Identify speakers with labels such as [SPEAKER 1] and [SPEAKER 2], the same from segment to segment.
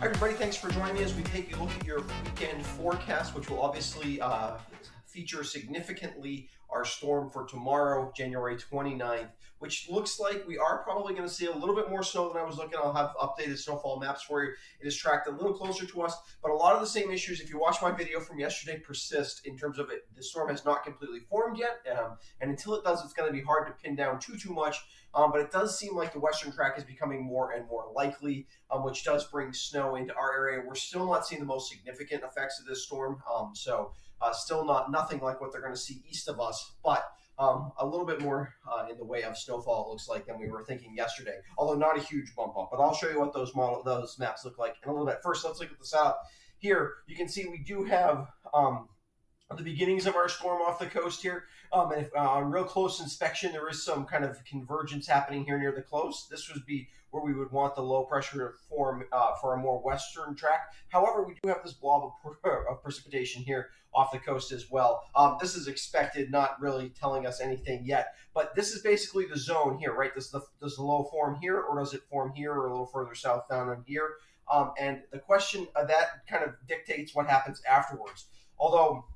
[SPEAKER 1] Hi everybody, thanks for joining me as we take a look at your weekend forecast, which will obviously feature significantly our storm for tomorrow, January 29th, which looks like we are probably going to see a little bit more snow than I was looking. I'll have updated snowfall maps for you. It is tracked a little closer to us, but a lot of the same issues, if you watch my video from yesterday, persist in terms of it. The storm has not completely formed yet, and until it does, it's going to be hard to pin down too much. But it does seem like the western track is becoming more and more likely, which does bring snow into our area. We're still not seeing the most significant effects of this storm, still nothing like what they're going to see east of us, but a little bit more in the way of snowfall, it looks like, than we were thinking yesterday, although not a huge bump up. But I'll show you what those maps look like in a little bit. First, let's look at the south. Here, you can see we do have the beginnings of our storm off the coast here. And if, on real close inspection, there is some kind of convergence happening here near the coast. This would be where we would want the low pressure to form for a more western track. However, we do have this blob of precipitation here off the coast as well. This is expected, not really telling us anything yet, but this is basically the zone here, right? Does the low form here, or does it form here or a little further south down in here? And the question that kind of dictates what happens afterwards. Although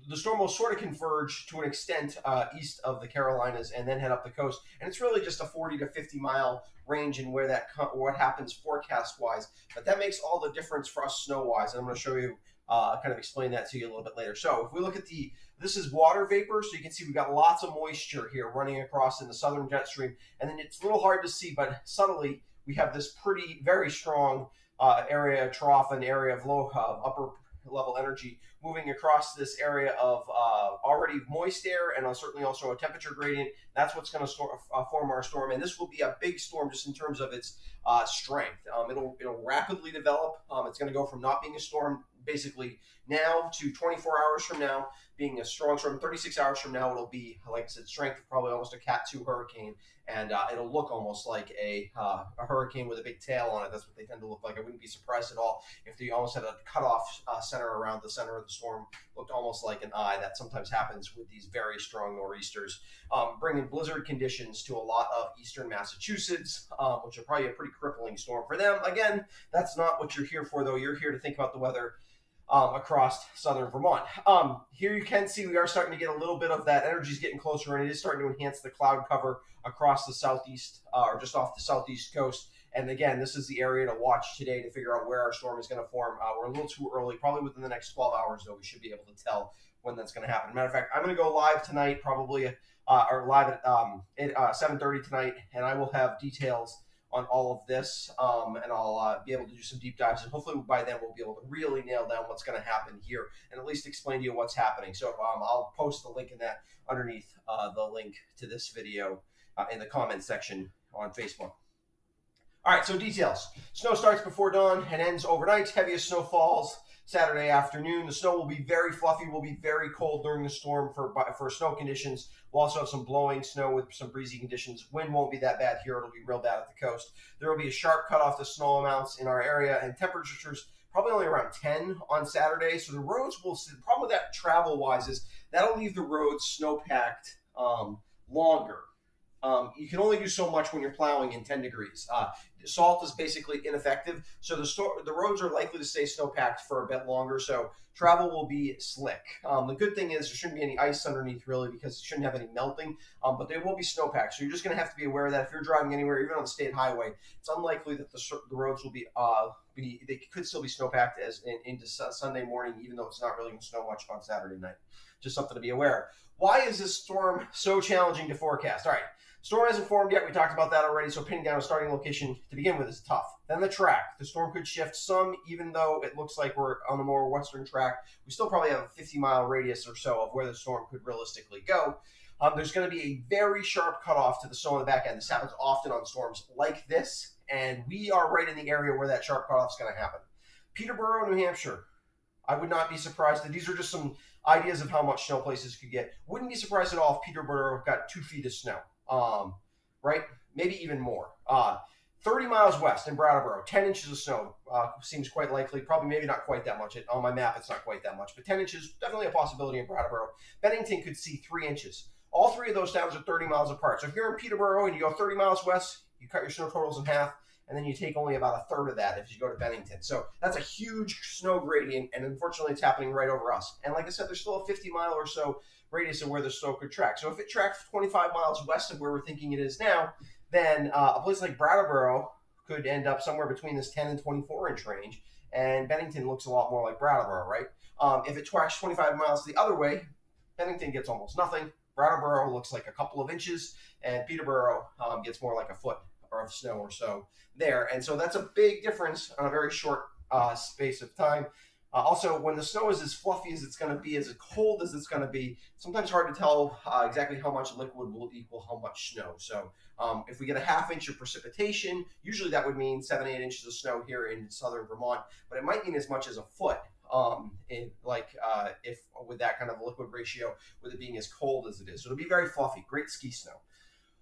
[SPEAKER 1] the storm will sort of converge to an extent east of the Carolinas and then head up the coast. And it's really just a 40 to 50 mile range in where what happens forecast wise. But that makes all the difference for us snow wise. And I'm going to show you, kind of explain that to you a little bit later. So if we look at this is water vapor. So you can see we've got lots of moisture here running across in the southern jet stream. And then it's a little hard to see, but subtly we have this very strong area trough and area of low upper level energy moving across this area of already moist air and certainly also a temperature gradient. That's what's going to form our storm, and this will be a big storm just in terms of its strength. It'll rapidly develop. It's going to go from not being a storm basically now to 24 hours from now being a strong storm. 36 hours from now, it'll be, like I said, strength of probably almost a Cat 2 hurricane, and it'll look almost like a hurricane with a big tail on it. That's what they tend to look like. I wouldn't be surprised at all if they almost had a cutoff center around the center of the storm. Looked almost like an eye. That sometimes happens with these very strong nor'easters, bringing blizzard conditions to a lot of eastern Massachusetts, which are probably a pretty crippling storm for them. Again, that's not what you're here for, though. You're here to think about the weather across southern Vermont. Here you can see we are starting to get a little bit of that energy is getting closer, and it is starting to enhance the cloud cover across the southeast or just off the southeast coast. And again, this is the area to watch today to figure out where our storm is going to form. We're a little too early, probably within the next 12 hours, though, we should be able to tell when that's going to happen. Matter of fact, I'm going to go live tonight, probably, or live at 7:30 tonight, and I will have details on all of this, and I'll be able to do some deep dives, and hopefully by then we'll be able to really nail down what's going to happen here and at least explain to you what's happening. So I'll post the link in that underneath the link to this video in the comment section on Facebook. All right, so details. Snow starts before dawn and ends overnight. Heaviest snow falls Saturday afternoon. The snow will be very fluffy, will be very cold during the storm for snow conditions. We'll also have some blowing snow with some breezy conditions. Wind won't be that bad here. It'll be real bad at the coast. There will be a sharp cutoff to snow amounts in our area, and temperatures probably only around 10 on Saturday. So the roads will see. The problem with that travel-wise is that'll leave the roads snow-packed longer. You can only do so much when you're plowing in 10 degrees. Salt is basically ineffective, so the roads are likely to stay snow-packed for a bit longer, so travel will be slick. The good thing is there shouldn't be any ice underneath, really, because it shouldn't have any melting, but they will be snow-packed, so you're just going to have to be aware of that. If you're driving anywhere, even on the state highway, it's unlikely that the roads will be they could still be snow-packed into Sunday morning, even though it's not really going to snow much on Saturday night. Just something to be aware of. Why is this storm so challenging to forecast? All right. Storm hasn't formed yet. We talked about that already, so pinning down a starting location to begin with is tough. Then the track. The storm could shift some, even though it looks like we're on the more western track. We still probably have a 50-mile radius or so of where the storm could realistically go. There's going to be a very sharp cutoff to the snow on the back end. This happens often on storms like this, and we are right in the area where that sharp cutoff is going to happen. Peterborough, New Hampshire. I would not be surprised that these are just some ideas of how much snow places could get. Wouldn't be surprised at all if Peterborough got 2 feet of snow. Right? Maybe even more. 30 miles west in Brattleboro, 10 inches of snow seems quite likely. Probably maybe not quite that much. On my map, it's not quite that much, but 10 inches, definitely a possibility in Brattleboro. Bennington could see 3 inches. All three of those towns are 30 miles apart. So if you're in Peterborough and you go 30 miles west, you cut your snow totals in half, and then you take only about a third of that if you go to Bennington. So that's a huge snow gradient, and unfortunately it's happening right over us. And like I said, there's still a 50-mile or so radius of where the snow could track. So if it tracked 25 miles west of where we're thinking it is now, then a place like Brattleboro could end up somewhere between this 10 and 24 inch range, and Bennington looks a lot more like Brattleboro, right? If it tracks 25 miles the other way, Bennington gets almost nothing. Brattleboro looks like a couple of inches, and Peterborough gets more like a foot of snow or so there. And so that's a big difference on a very short space of time. Also, when the snow is as fluffy as it's going to be, as cold as it's going to be, sometimes hard to tell exactly how much liquid will equal how much snow. So if we get a half inch of precipitation, usually that would mean 7-8 inches of snow here in southern Vermont, but it might mean as much as a foot. If with that kind of liquid ratio, with it being as cold as it is. So it'll be very fluffy, great ski snow.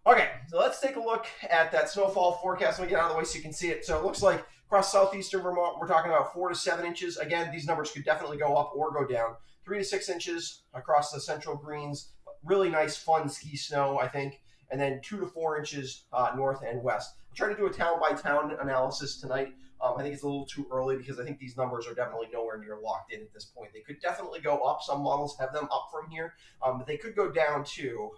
[SPEAKER 1] Okay, so let's take a look at that snowfall forecast. Let me get out of the way so you can see it. So it looks like across southeastern Vermont, we're talking about 4 to 7 inches. Again, these numbers could definitely go up or go down. 3 to 6 inches across the central greens. Really nice, fun ski snow, I think. And then 2 to 4 inches north and west. I'm trying to do a town-by-town analysis tonight. I think it's a little too early because I think these numbers are definitely nowhere near locked in at this point. They could definitely go up. Some models have them up from here, but they could go down too.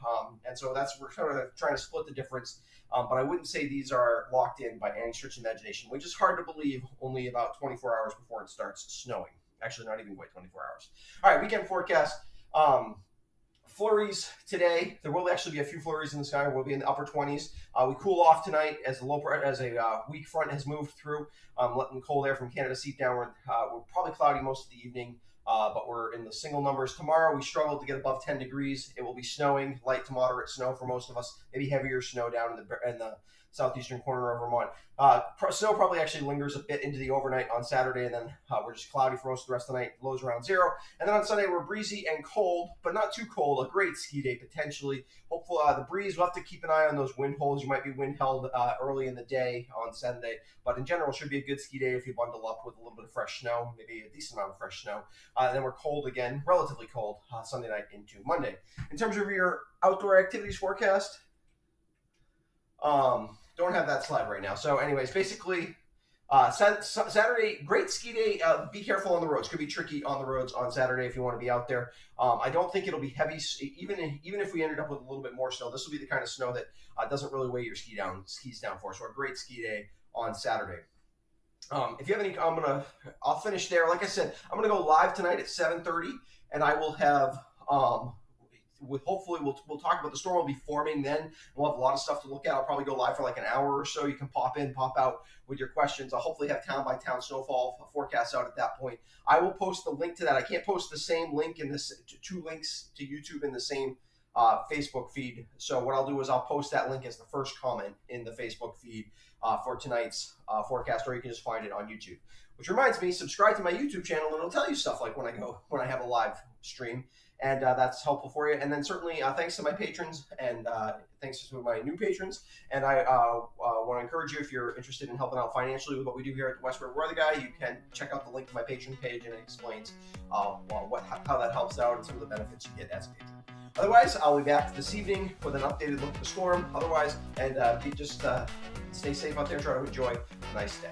[SPEAKER 1] And so we're kind of trying to split the difference. But I wouldn't say these are locked in by any stretch of imagination, which is hard to believe only about 24 hours before it starts snowing. Actually, not even quite 24 hours. All right, weekend forecast. Flurries today. There will actually be a few flurries in the sky. We'll be in the upper 20s. We cool off tonight as a weak front has moved through, letting cold air from Canada seep downward. We're probably cloudy most of the evening, but we're in the single numbers. Tomorrow we struggled to get above 10 degrees. It will be snowing, light to moderate snow for most of us. Maybe heavier snow down in the southeastern corner of Vermont. Snow probably actually lingers a bit into the overnight on Saturday, and then we're just cloudy for most of the rest of the night, lows around 0. And then on Sunday, we're breezy and cold, but not too cold. A great ski day, potentially. Hopefully, the breeze, we'll have to keep an eye on those wind holes. You might be wind held early in the day on Sunday, but in general, it should be a good ski day if you bundle up with a little bit of fresh snow, maybe a decent amount of fresh snow. And then we're cold again, relatively cold, Sunday night into Monday. In terms of your outdoor activities forecast, don't have that slide right now. So anyways, basically, Saturday, great ski day. Be careful on the roads. Could be tricky on the roads on Saturday if you want to be out there. I don't think it'll be heavy. Even if we ended up with a little bit more snow, this will be the kind of snow that doesn't really weigh your skis down for. So a great ski day on Saturday. If you have any, I'll finish there. Like I said, I'm gonna go live tonight at 7:30, and I will have hopefully we'll talk about the storm will be forming then. We'll have a lot of stuff to look at. I'll probably go live for like an hour or so. You can pop in, pop out with your questions. I'll hopefully have town by town snowfall forecasts out at that point. I will post the link to that. I can't post the same link in this 2 links to YouTube in the same Facebook feed. So what I'll do is I'll post that link as the first comment in the Facebook feed for tonight's forecast, or you can just find it on YouTube. Which reminds me, subscribe to my YouTube channel and it'll tell you stuff like when I have a live stream. And that's helpful for you. And then certainly thanks to my patrons and thanks to my new patrons. And I want to encourage you, if you're interested in helping out financially with what we do here at the Westward Weather Guy, you can check out the link to my patron page, and it explains how that helps out and some of the benefits you get as a patron. Otherwise, I'll be back this evening with an updated look at the storm. Otherwise, and just stay safe out there. Try to enjoy a nice day.